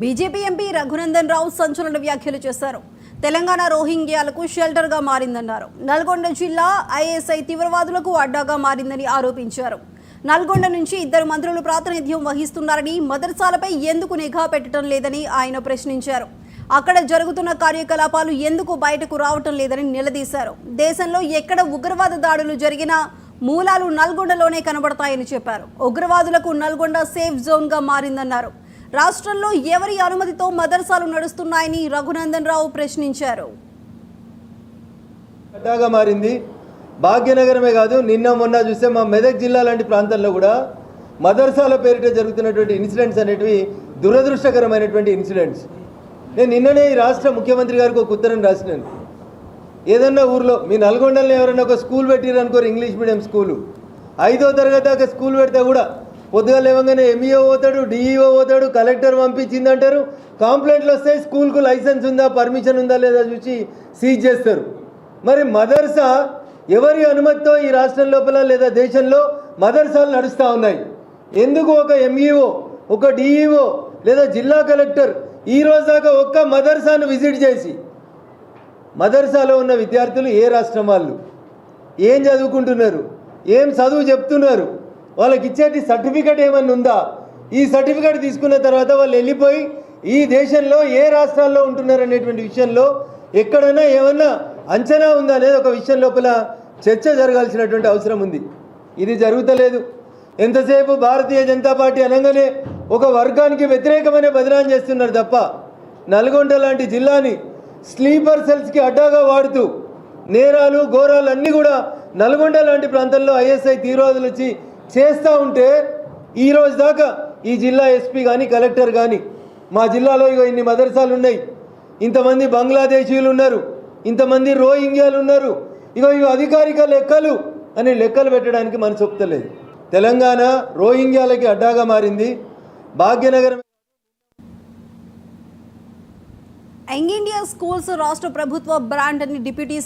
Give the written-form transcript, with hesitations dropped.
BJP MP Raghunandan Rao సంచలన వ్యాఖ్యలు చేశారు. తెలంగాణ రోహింగ్యాలకు షెల్టర్గా మారిందన్నారు. నల్గొండ జిల్లా ఐఎస్ఐ తీవ్రవాదులకు అడ్డాగా మారిందని ఆరోపించారు. నల్గొండ నుంచి 2 మంత్రులు ప్రాతినిధ్యం వహిస్తున్నారని, మదర్సాలపై ఎందుకు నిఘా పెట్టడం లేదని ఆయన ప్రశ్నించారు. అక్కడ జరుగుతున్న కార్యకలాపాలు ఎందుకు బయటకు రావటం లేదని నిలదీశారు. దేశంలో ఎక్కడ ఉగ్రవాద దాడులు జరిగినా మూలాలు నల్గొండలోనే కనబడతాయని చెప్పారు. ఉగ్రవాదులకు నల్గొండ సేఫ్ జోన్గా మారిందన్నారు. రాష్ట్రంలో ఎవరి అనుమతితో మదర్సాలు నడుస్తున్నాయని రఘునందన్ రావు ప్రశ్నించారు. అడ్డాగా మారింది. భాగ్యనగరమే కాదు, నిన్న మొన్న చూస్తే మా మెదక్ జిల్లా లాంటి ప్రాంతాల్లో కూడా మదర్సాల పేరిట జరుగుతున్నటువంటి ఇన్సిడెంట్స్ అనేటివి దురదృష్టకరమైనటువంటి ఇన్సిడెంట్స్. నేను నిన్ననే ఈ రాష్ట్ర ముఖ్యమంత్రి గారికి ఒక ఉత్తరం రాసినాను. ఏదన్నా ఊర్లో మీ నల్గొండలో ఎవరైనా ఒక స్కూల్ పెట్టిరనుకోరు, ఇంగ్లీష్ మీడియం స్కూలు, 5వ తరగతి దాకా స్కూల్ పెడితే కూడా పొద్దుగా లేవగానే ఎంఈఓ పోతాడు, డిఈఓ పోతాడు, కలెక్టర్ పంపించింది అంటారు. కంప్లైంట్లు వస్తాయి, స్కూల్కు లైసెన్స్ ఉందా, పర్మిషన్ ఉందా లేదా చూసి సీజ్ చేస్తారు. మరి మదర్సా ఎవరి అనుమతితో ఈ రాష్ట్రం లోపల లేదా దేశంలో మదర్సాలు నడుస్తూ ఉన్నాయి? ఎందుకు ఒక ఎంఈఓ, ఒక డిఈఓ లేదా జిల్లా కలెక్టర్ ఈ రోజు దాకా ఒక్క మదర్సాను విజిట్ చేసి మదర్సాలో ఉన్న విద్యార్థులు ఏ రాష్ట్రం వాళ్ళు, ఏం చదువుకుంటున్నారు, ఏం చదువు చెప్తున్నారు, వాళ్ళకి ఇచ్చేటి సర్టిఫికేట్ ఏమన్నా ఉందా, ఈ సర్టిఫికేట్ తీసుకున్న తర్వాత వాళ్ళు వెళ్ళిపోయి ఈ దేశంలో ఏ రాష్ట్రాల్లో ఉంటున్నారు అనేటువంటి విషయంలో ఎక్కడైనా ఏమన్నా అంచనా ఉందా అనేది ఒక విషయం లోపల చర్చ జరగాల్సినటువంటి అవసరం ఉంది. ఇది జరుగుతలేదు. ఎంతసేపు భారతీయ జనతా పార్టీ అనగానే ఒక వర్గానికి వ్యతిరేకమైన బదనాం చేస్తున్నారు తప్ప నల్గొండ లాంటి జిల్లాని స్లీపర్ సెల్స్కి అడ్డాగా వాడుతూ నేరాలు ఘోరాలు అన్నీ కూడా నల్గొండ లాంటి ప్రాంతాల్లో ఐఎస్ఐ తీవ్రవాదులు వచ్చి చేస్తూ ఉంటే ఈరోజు దాకా ఈ జిల్లా ఎస్పీ కానీ కలెక్టర్ కానీ మా జిల్లాలో ఇగో ఇన్ని మదర్సాలు ఉన్నాయి, ఇంతమంది బంగ్లాదేశీయులు ఉన్నారు, ఇంతమంది రోహింగ్యాలు ఉన్నారు, ఇగో అధికారిక లెక్కలు అని లెక్కలు పెట్టడానికి మనసు ఒప్పుతలేదు. తెలంగాణ రోహింగ్యాలకి అడ్డాగా మారింది. భాగ్యనగరం యంగ్ ఇండియా స్కూల్స్ రాష్ట్ర ప్రభుత్వ బ్రాండ్ అని డిప్యూటీ